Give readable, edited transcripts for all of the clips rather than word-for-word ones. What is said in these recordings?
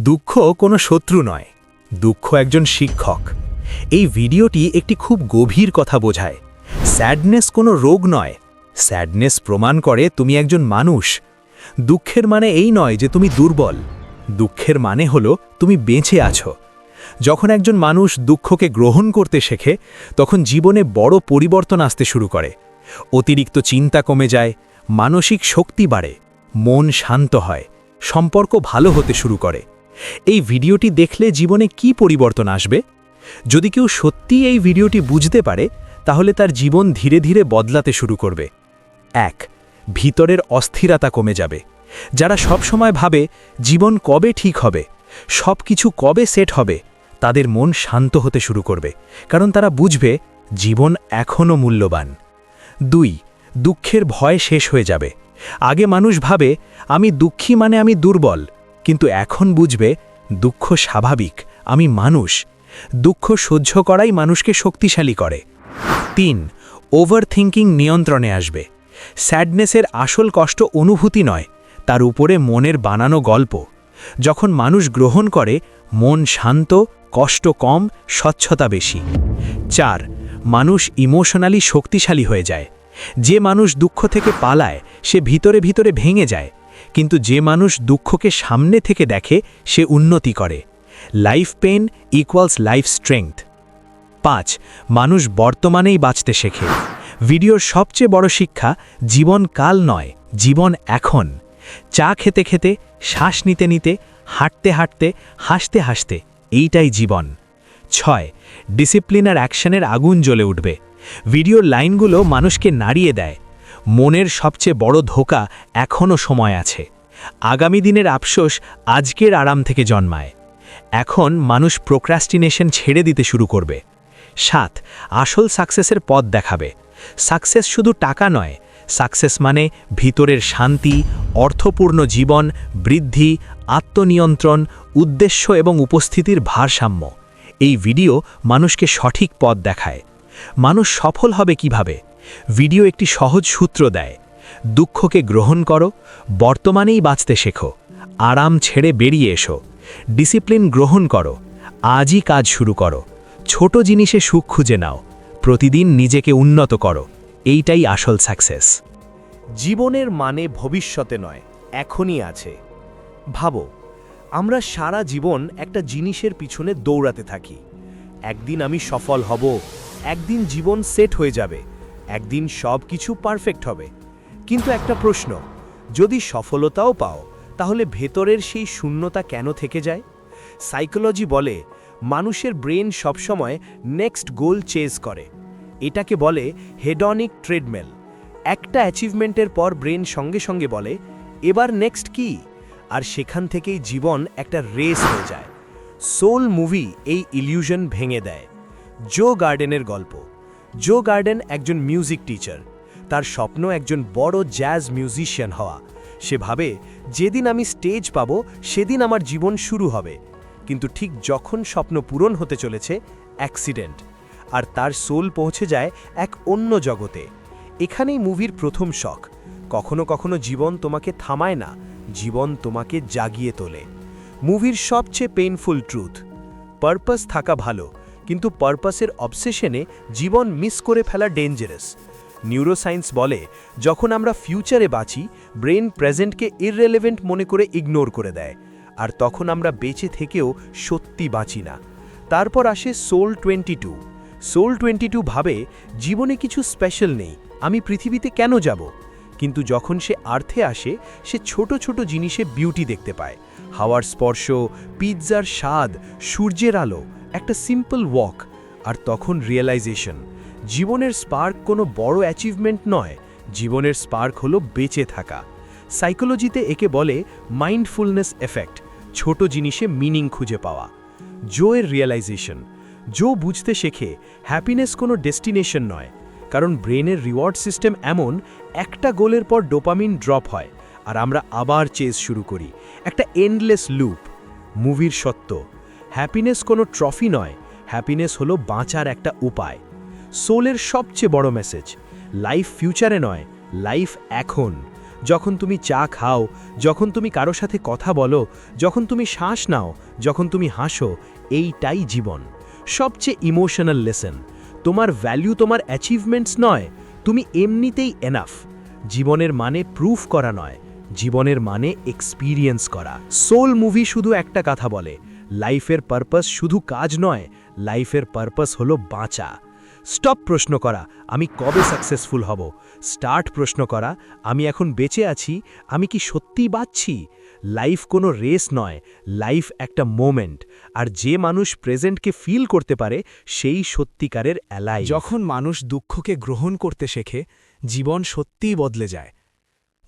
দুঃখ কোনো শত্রু নয়, দুঃখ একজন শিক্ষক। এই ভিডিওটি একটি খুব গভীর কথা বোঝায়। স্যাডনেস কোনো রোগ নয়, স্যাডনেস প্রমাণ করে তুমি একজন মানুষ। দুঃখের মানে এই নয় যে তুমি দুর্বল, দুঃখের মানে হলো তুমি বেঁচে আছো। যখন একজন মানুষ দুঃখকে গ্রহণ করতে শেখে, তখন জীবনে বড় পরিবর্তন আসতে শুরু করে। অতিরিক্ত চিন্তা কমে যায়, মানসিক শক্তি বাড়ে, মন শান্ত হয়, সম্পর্ক ভালো হতে শুরু করে। এই ভিডিওটি দেখলে জীবনে কি পরিবর্তন আসবে? যদি কেউ সত্যিই এই ভিডিওটি বুঝতে পারে, তাহলে তার জীবন ধীরে ধীরে বদলাতে শুরু করবে। ১. ভিতরের অস্থিরতা কমে যাবে। যারা সব সময় ভাবে জীবন কবে ঠিক হবে, সব কিছু কবে সেট হবে, তাদের মন শান্ত হতে শুরু করবে, কারণ তারা বুঝবে জীবন এখনও মূল্যবান। ২. দুঃখের ভয় শেষ হয়ে যাবে। আগে মানুষ ভাবে আমি দুঃখী মানে আমি দুর্বল, কিন্তু এখন বুঝবে দুঃখ স্বাভাবিক, আমি মানুষ। দুঃখ সহ্য করাই মানুষকে শক্তিশালী করে। ৩. ওভার থিঙ্কিং নিয়ন্ত্রণে আসবে। স্যাডনেসের আসল কষ্ট অনুভূতি নয়, তার উপরে মনের বানানো গল্প। যখন মানুষ গ্রহণ করে, মন শান্ত, কষ্ট কম, স্বচ্ছতা বেশি। ৪. মানুষ ইমোশনালি শক্তিশালী হয়ে যায়। যে মানুষ দুঃখ থেকে পালায়, সে ভিতরে ভিতরে ভেঙে যায়, কিন্তু যে মানুষ দুঃখকে সামনে থেকে দেখে, সে উন্নতি করে। Life pain equals life strength. ৫. মানুষ বর্তমানেই বাঁচতে শেখে। ভিডিওর সবচেয়ে বড় শিক্ষা, জীবন কাল নয়, জীবন এখন। চা খেতে খেতে, শ্বাস নিতে নিতে, হাঁটতে হাঁটতে, হাসতে হাসতে, এইটাই জীবন। ৬. ডিসিপ্লিন আর অ্যাকশনের আগুন জ্বলে উঠবে। ভিডিওর লাইনগুলো মানুষকে নাড়িয়ে দেয়। মনের সবচেয়ে বড় ধোঁকা, এখনও সময় আছে। আগামী দিনের আফসোস আজকের আরাম থেকে জন্মায়। এখন মানুষ প্রোক্রাস্টিনেশন ছেড়ে দিতে শুরু করবে। ৭. আসল সাকসেসের পথ দেখাবে। সাকসেস শুধু টাকা নয়, সাকসেস মানে ভিতরের শান্তি, অর্থপূর্ণ জীবন, বৃদ্ধি, আত্মনিয়ন্ত্রণ, উদ্দেশ্য এবং উপস্থিতির ভারসাম্য। এই ভিডিও মানুষকে সঠিক পথ দেখায়। মানুষ সফল হবে কিভাবে? ভিডিও একটি সহজ সূত্র দেয়। দুঃখকে গ্রহণ করো, বর্তমানেই বাঁচতে শেখো, আরাম ছেড়ে বেরিয়ে এসো, ডিসিপ্লিন গ্রহণ করো, আজই কাজ শুরু করো, ছোট জিনিসে সুখ খুঁজে নাও, প্রতিদিন নিজেকে উন্নত করো। এইটাই আসল সাকসেস। জীবনের মানে ভবিষ্যতে নয়, এখনই আছে। ভাবো, আমরা সারা জীবন একটা জিনিসের পিছনে দৌড়াতে থাকি। একদিন আমি সফল হব, একদিন জীবন সেট হয়ে যাবে, একদিন সব কিছু পারফেক্ট হবে। কিন্তু একটা প্রশ্ন, যদি সফলতাও পাও, তাহলে ভেতরের সেই শূন্যতা কেন থেকে যায়? সাইকোলজি বলে মানুষের ব্রেন সবসময় নেক্সট গোল চেজ করে। এটাকে বলে হেডনিক ট্রেডমিল। একটা অ্যাচিভমেন্টের পর ব্রেন সঙ্গে সঙ্গে বলে এবার নেক্সট কি, আর সেখান থেকেই জীবন একটা রেস হয়ে যায়। সোল মুভি এই ইলিউশন ভেঙে দেয়। জো গার্ডেনের গল্প। জো গার্ডেন একজন মিউজিক টিচার। তার স্বপ্ন একজন বড় জ্যাজ মিউজিশিয়ান হওয়া। সে ভাবে যেদিন আমি স্টেজ পাবো, সেদিন আমার জীবন শুরু হবে। কিন্তু ঠিক যখন স্বপ্ন পূরণ হতে চলেছে, অ্যাক্সিডেন্ট, আর তার সোল পৌঁছে যায় এক অন্য জগতে। এখানেই মুভির প্রথম শখ। কখনো কখনো জীবন তোমাকে থামায় না, জীবন তোমাকে জাগিয়ে তোলে। মুভির সবচেয়ে পেইনফুল ট্রুথ, পারপাস থাকা ভালো, কিন্তু পারপাসের অবসেশনে জীবন মিস করে ফেলা ডেঞ্জারাস। নিউরোসায়েন্স বলে যখন আমরা ফিউচারে বাঁচি, ব্রেন প্রেজেন্টকে ইররেলেভেন্ট মনে করে ইগনোর করে দেয়, আর তখন আমরা বেঁচে থেকেও সত্যি বাঁচি না। তারপর আসে সোল 22। সোল 22 ভাবে জীবনে কিছু স্পেশাল নেই, আমি পৃথিবীতে কেন যাব? কিন্তু যখন সে আর্থে আসে, সে ছোট ছোট জিনিসে বিউটি দেখতে পায়। হাওয়ার স্পর্শ, পিৎজার স্বাদ, সূর্যের আলো, একটা সিম্পল ওয়াক। আর তখন রিয়েলাইজেশন, জীবনের স্পার্ক কোনো বড় অ্যাচিভমেন্ট নয়, জীবনের স্পার্ক হলো বেঁচে থাকা। সাইকোলজিতে একে বলে মাইন্ডফুলনেস এফেক্ট, ছোট জিনিসে মিনিং খুঁজে পাওয়া। জো এর রিয়েলাইজেশন, জো বুঝতে শেখে হ্যাপিনেস কোনো ডেস্টিনেশন নয়, কারণ ব্রেনের রিওয়ার্ড সিস্টেম এমন, একটা গোলের পর ডোপামিন ড্রপ হয়, আর আমরা আবার চেজ শুরু করি, একটা এন্ডলেস লুপ। মুভির সত্য, হ্যাপিনেস কোনো ট্রফি নয়, হ্যাপিনেস হলো বাঁচার একটা উপায়। সোলের সবচেয়ে বড় মেসেজ, লাইফ ফিউচারে নয়, লাইফ এখন। যখন তুমি চা খাও, যখন তুমি কারো সাথে কথা বলো, যখন তুমি শ্বাস নাও, যখন তুমি হাসো, এইটাই জীবন। সবচেয়ে ইমোশনাল লেসন। তোমার ভ্যালু তোমার অ্যাচিভমেন্টস নয়, তুমি এমনিতেই এনাফ। জীবনের মানে প্রুফ করা নয়, জীবনের মানে এক্সপিরিয়েন্স করা। সোল মুভি শুধু একটা কথা বলে, লাইফের পারপাস শুধু কাজ নয়, লাইফের পারপাস হলো বাঁচা। স্টপ প্রশ্ন করা আমি কবে সাকসেসফুল হব, স্টার্ট প্রশ্ন করা আমি এখন বেঁচে আছি, আমি কি সত্যিই বাঁচছি। লাইফ কোনো রেস নয়, লাইফ একটা মোমেন্ট, আর যে মানুষ প্রেজেন্টকে ফিল করতে পারে সেই সত্যিকারের অ্যালাই। যখন মানুষ দুঃখকে গ্রহণ করতে শেখে, জীবন সত্যিই বদলে যায়।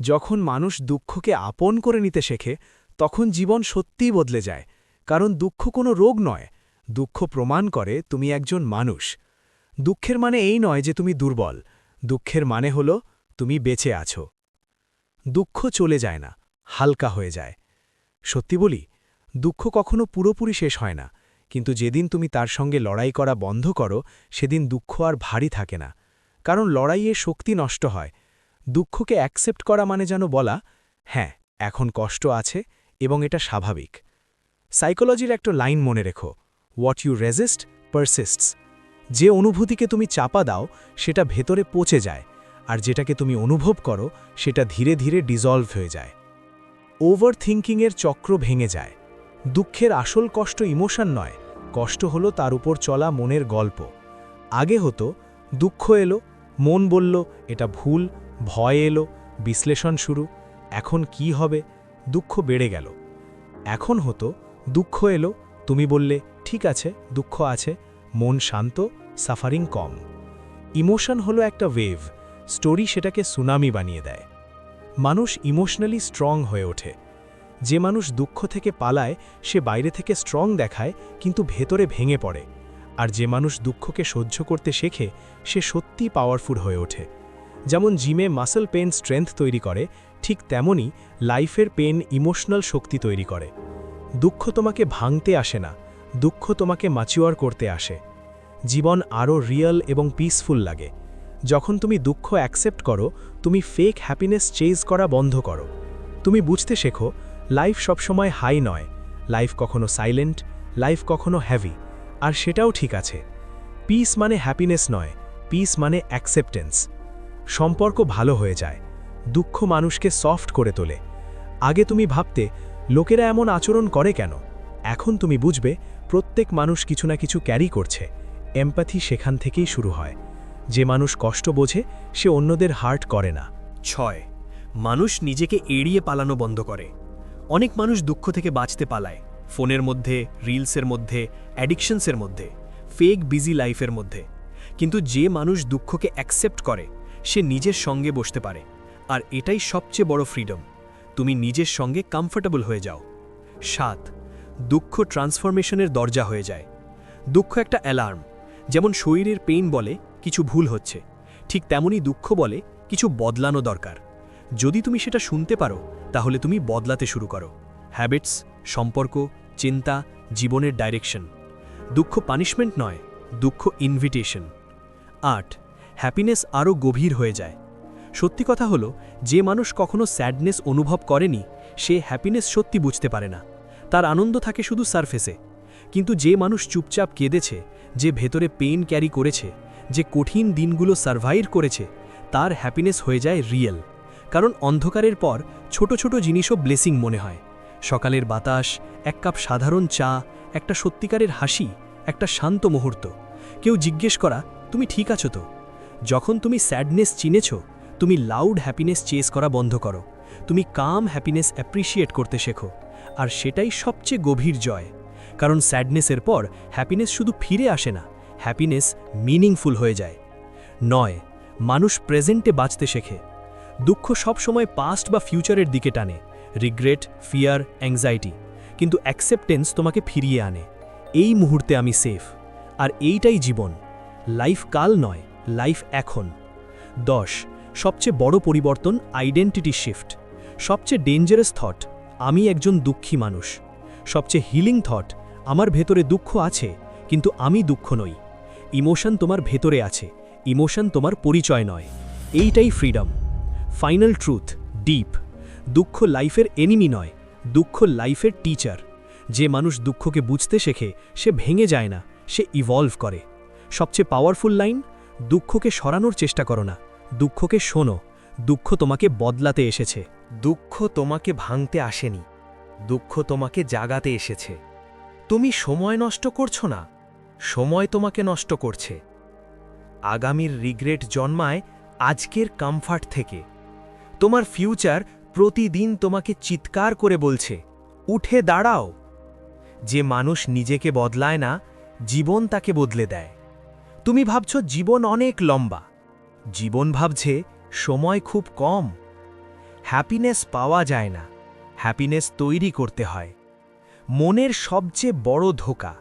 যখন মানুষ দুঃখকে আপন করে নিতে শেখে, তখন জীবন সত্যিই বদলে যায়। কারণ দুঃখ কোনো রোগ নয়, দুঃখ প্রমাণ করে তুমি একজন মানুষ। দুঃখের মানে এই নয় যে তুমি দুর্বল, দুঃখের মানে হল তুমি বেঁচে আছো। দুঃখ চলে যায় না, হালকা হয়ে যায়। সত্যি বলি, দুঃখ কখনো পুরোপুরি শেষ হয় না, কিন্তু যেদিন তুমি তার সঙ্গে লড়াই করা বন্ধ করো, সেদিন দুঃখ আর ভারী থাকে না। কারণ লড়াইয়ে শক্তি নষ্ট হয়। দুঃখকে অ্যাকসেপ্ট করা মানে যেন বলা, হ্যাঁ এখন কষ্ট আছে এবং এটা স্বাভাবিক। সাইকোলজির একটা লাইন মনে রেখো, হোয়াট ইউ রেজিস্ট পারসিস্টস। যে অনুভূতিকে তুমি চাপা দাও সেটা ভেতরে পচে যায়, আর যেটাকে তুমি অনুভব করো সেটা ধীরে ধীরে ডিজলভ হয়ে যায়। ওভার থিঙ্কিংয়ের চক্র ভেঙে যায়। দুঃখের আসল কষ্ট ইমোশন নয়, কষ্ট হলো তার উপর চলা মনের গল্প। আগে হতো দুঃখ এলো, মন বলল এটা ভুল, ভয় এলো, বিশ্লেষণ শুরু, এখন কি হবে, দুঃখ বেড়ে গেল। এখন হতো দুঃখ এলো, তুমি বললে ঠিক আছে দুঃখ আছে, মন শান্ত, সাফারিং কম। ইমোশন হলো একটা ওয়েভ, স্টোরি সেটাকে সুনামি বানিয়ে দেয়। মানুষ ইমোশনালি স্ট্রং হয়ে ওঠে। যে মানুষ দুঃখ থেকে পালায় সে বাইরে থেকে স্ট্রং দেখায় কিন্তু ভেতরে ভেঙে পড়ে, আর যে মানুষ দুঃখকে সহ্য করতে শেখে সে সত্যি পাওয়ারফুল হয়ে ওঠে। যেমন জিমে মাসল পেন স্ট্রেংথ তৈরি করে, ঠিক তেমনি লাইফের পেন ইমোশনাল শক্তি তৈরি করে। দুঃখ তোমাকে ভাঙতে আসে না, দুঃখ তোমাকে ম্যাচিওর করতে আসে। জীবন আরও রিয়েল এবং পিসফুল লাগে যখন তুমি দুঃখ অ্যাকসেপ্ট করো, তুমি ফেক হ্যাপিনেস চেজ করা বন্ধ করো। তুমি বুঝতে শেখো লাইফ সবসময় হাই নয়, লাইফ কখনো সাইলেন্ট, লাইফ কখনো হ্যাভি, আর সেটাও ঠিক আছে। পিস মানে হ্যাপিনেস নয়, পিস মানে অ্যাকসেপ্টেন্স। সম্পর্ক ভালো হয়ে যায়, দুঃখ মানুষকে সফট করে তোলে। আগে তুমি ভাবতে লোকেরা এমন আচরণ করে কেন, এখন তুমি বুঝবে প্রত্যেক মানুষ কিছু না কিছু ক্যারি করছে। এমপ্যাথি সেখান থেকেই শুরু হয়। যে মানুষ কষ্ট বোঝে সে অন্যদের হার্ট করে না। 6. মানুষ নিজেকে এড়িয়ে পালানো বন্ধ করে। অনেক মানুষ দুঃখ থেকে বাঁচতে পালায়, ফোনের মধ্যে, রিলসের মধ্যে, অ্যাডিকশনসের মধ্যে, ফেক বিজি লাইফের মধ্যে। কিন্তু যে মানুষ দুঃখকে অ্যাকসেপ্ট করে সে নিজের সঙ্গে বসতে পারে, আর এটাই সবচেয়ে বড় ফ্রিডম। তুমি নিজের সঙ্গে কমফোর্টেবল হয়ে যাও। 7. দুঃখ ট্রান্সফরমেশনের দরজা হয়ে যায়। দুঃখ একটা অ্যালার্ম। যেমন শরীরের পেইন বলে কিছু ভুল হচ্ছে, ঠিক তেমনি দুঃখ বলে কিছু বদলানো দরকার। যদি তুমি সেটা শুনতে পারো তাহলে তুমি বদলাতে শুরু করো। হ্যাবিটস, সম্পর্ক, চিন্তা, জীবনের ডাইরেকশন। দুঃখ পানিশমেন্ট নয়, দুঃখ ইনভিটেশন। 8. হ্যাপিনেস আরও গভীর হয়ে যায়। সত্যি কথা হলো, যে মানুষ কখনো স্যাডনেস অনুভব করেনি সে হ্যাপিনেস সত্যি বুঝতে পারে না। তার আনন্দ থাকে শুধু সারফেসে। কিন্তু যে মানুষ চুপচাপ কেঁদেছে, যে ভেতরে পেইন ক্যারি করেছে, যে কঠিন দিনগুলো সারভাইভ করেছে, তার হ্যাপিনেস হয়ে যায় রিয়েল। কারণ অন্ধকারের পর ছোট ছোট জিনিসও ব্লেসিং মনে হয়। সকালের বাতাস, এক কাপ সাধারণ চা, একটা সত্যিকারের হাসি, একটা শান্ত মুহূর্ত, কেউ জিজ্ঞেস করা তুমি ঠিক আছো তো। যখন তুমি স্যাডনেস চিনেছ, তুমি লাউড হ্যাপিনেস চেস করা বন্ধ করো। তুমি কাম হ্যাপিনেস অ্যাপ্রিসিয়েট করতে শেখো, আর সেটাই সবচেয়ে গভীর জয়। কারণ স্যাডনেসের পর হ্যাপিনেস শুধু ফিরে আসে না, হ্যাপিনেস মিনিংফুল হয়ে যায়। 9. মানুষ প্রেজেন্টে বাঁচতে শেখে। দুঃখ সবসময় পাস্ট বা ফিউচারের দিকে টানে, রিগ্রেট, ফিয়ার, অ্যাংজাইটি। কিন্তু অ্যাকসেপ্টেন্স তোমাকে ফিরিয়ে আনে, এই মুহূর্তে আমি সেফ। আর এইটাই জীবন। লাইফ কাল নয়, লাইফ এখন। 10. সবচেয়ে বড় পরিবর্তন আইডেন্টিটি শিফট। সবচেয়ে ডেঞ্জারাস থট, আমি একজন দুঃখী মানুষ। সবচেয়ে হিলিং থট, আমার ভেতরে দুঃখ আছে কিন্তু আমি দুঃখ নই। ইমোশন তোমার ভেতরে আছে, ইমোশন তোমার পরিচয় নয়। এইটাই ফ্রিডম। Final truth, deep. দুঃখ লাইফের এনিমি নয়, দুঃখ লাইফের টিচার। যে মানুষ দুঃখকে বুঝতে শেখে সে ভেঙে যায় না, সে ইভলভ করে। সবচেয়ে পাওয়ারফুল লাইন, দুঃখকে সরানোর চেষ্টা করো না, দুঃখকে শোনো। দুঃখ তোমাকে বদলাতে এসেছে। দুঃখ তোমাকে ভাঙতে আসেনি, দুঃখ তোমাকে জাগাতে এসেছে। তুমি সময় নষ্ট করছো না, সময় তোমাকে নষ্ট করছে। আগামীর রিগ্রেট জন্মায় আজকের কমফর্ট থেকে। তোমার ফিউচার প্রতিদিন তোমাকে চিৎকার করে বলছে, উঠে দাঁড়াও। যে মানুষ নিজেকে বদলায় না, জীবন তাকে বদলে দেয়। তুমি ভাবছো জীবন অনেক লম্বা, জীবন ভাবছে সময় খুব কম। হ্যাপিনেস পাওয়া যায় না, হ্যাপিনেস তৈরি করতে হয়। মনের সবচেয়ে বড় ধোঁকা,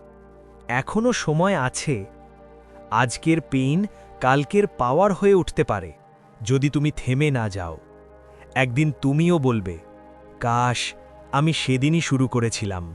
এখনো সময় আছে। আজকের পেইন কালকের পাওয়ার হয়ে উঠতে পারে যদি তুমি থেমে না যাও। একদিন তুমিও বলবে, কাশ আমি সেদিনই শুরু করেছিলাম।